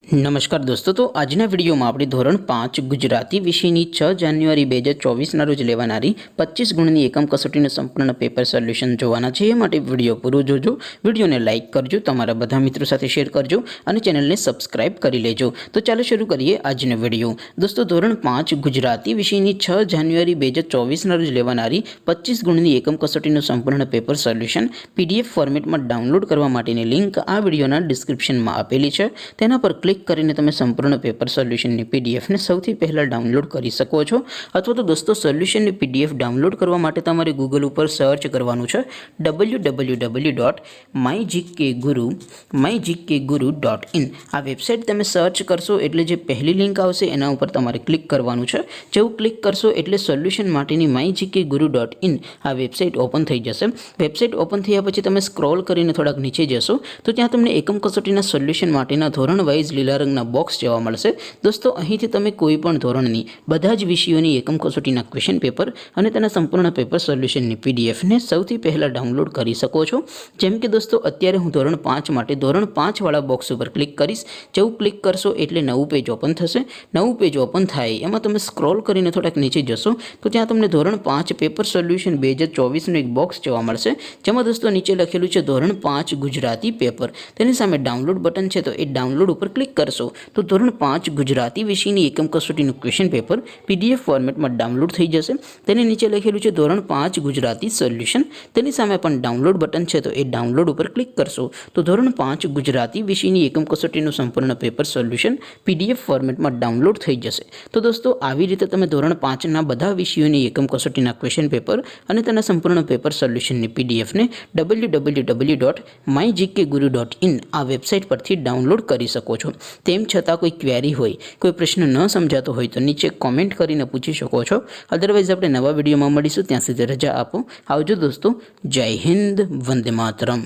नमस्कार दोस्तों, तो आजना विडियो में આપણે ધોરણ 5 ગુજરાતી વિષયની 6 જાન્યુઆરી 2024 ના રોજ લેવાનારી 25 ગુણની એકમ કસોટીનું સંપૂર્ણ પેપર સોલ્યુશન જોવાના છે। એ માટે વિડિયો પૂરો જોજો, વિડિયોને લાઈક કરજો, તમારા બધા મિત્રો સાથે શેર કરજો અને ચેનલને સબસ્ક્રાઇબ કરી લેજો। તો ચાલો શરૂ કરીએ આજનો વિડિયો। દોસ્તો, ધોરણ 5 ગુજરાતી વિષયની 6 જાન્યુઆરી 2024 ના રોજ લેવાનારી 25 ગુણની એકમ કસોટીનું સંપૂર્ણ પેપર સોલ્યુશન પીડીએફ ફોર્મેટમાં ડાઉનલોડ કરવા માટેની લિંક આ વિડિયોના ડિસ્ક્રિપ્શનમાં આપેલી છે। તેના પર ક્લિક કરીને તમે સંપૂર્ણ પેપર સોલ્યુશનની પીડીએફને સૌથી પહેલા ડાઉનલોડ કરી શકો છો। અથવા તો દોસ્તો, સોલ્યુશનની પીડીએફ ડાઉનલોડ કરવા માટે તમારે ગૂગલ ઉપર સર્ચ કરવાનું છે www.mygkguru.in। આ વેબસાઇટ તમે સર્ચ કરશો એટલે જે પહેલી લિંક આવશે એના ઉપર તમારે ક્લિક કરવાનું છે। જેવું ક્લિક કરશો એટલે સોલ્યુશન માટેની mygkguru.in આ વેબસાઇટ ઓપન થઈ જશે। વેબસાઇટ ઓપન થયા પછી તમે સ્ક્રોલ કરીને થોડાક નીચે જશો તો ત્યાં તમને એકમ કસોટીના સોલ્યુશન માટેના ધોરણ વાઇઝ લીલા રંગના બોક્સ જોવા મળશે। દોસ્તો, અહીંથી તમે કોઈ પણ ધોરણની બધા જ વિષયોની એકમ કસોટીના ક્વેશ્ચન પેપર અને તેના સંપૂર્ણ પેપર સોલ્યુશનની પીડીએફને સૌથી પહેલા ડાઉનલોડ કરી શકો છો। જેમ કે દોસ્તો, અત્યારે હું ધોરણ 5 માટે ધોરણ 5 વાળા બોક્સ ઉપર ક્લિક કરીશ। જેવું ક્લિક કરશો એટલે નવું પેજ ઓપન થશે। નવું પેજ ઓપન થાય એમાં તમે સ્ક્રોલ કરીને થોડાક નીચે જશો તો ત્યાં તમને ધોરણ 5 પેપર સોલ્યુશન 2024નું એક બોક્સ જોવા મળશે। જેમાં દોસ્તો નીચે લખેલું છે ધોરણ 5 ગુજરાતી પેપર। તેની સામે ડાઉનલોડ બટન છે, તો એ ડાઉનલોડ ઉપર ક્લિક કરશો તો ધોરણ 5 ગુજરાતી વિષયની એકમ કસોટીનું ક્વેશ્ચન પેપર પીડીએફ ફોર્મેટમાં ડાઉનલોડ થઈ જશે। તેની નીચે લખેલું છે ધોરણ 5 ગુજરાતી સોલ્યુશન। તેની સામે પણ ડાઉનલોડ બટન છે, તો એ ડાઉનલોડ ઉપર ક્લિક કરશો તો ધોરણ 5 ગુજરાતી વિષયની એકમ કસોટીનું સંપૂર્ણ પેપર સોલ્યુશન પીડીએફ ફોર્મેટમાં ડાઉનલોડ થઈ જશે। તો દોસ્તો, આવી રીતે તમે ધોરણ 5ના બધા વિષયોની એકમ કસોટીના ક્વેશ્ચન પેપર અને તેના સંપૂર્ણ પેપર સોલ્યુશનની પીડીએફને www.mygkguru.in આ વેબસાઇટ પરથી ડાઉનલોડ કરી શકો છો। તેમ છતાં કોઈ ક્વેરી હોય, કોઈ પ્રશ્ન ન સમજાતો હોય તો નીચે કોમેન્ટ કરીને પૂછી શકો છો। અધરવાઇઝ આપણે નવા વિડીયોમાં મળીશું, ત્યાં સુધી રજા આપો। આવજો દોસ્તો, જય હિન્દ, વંદે માતરમ।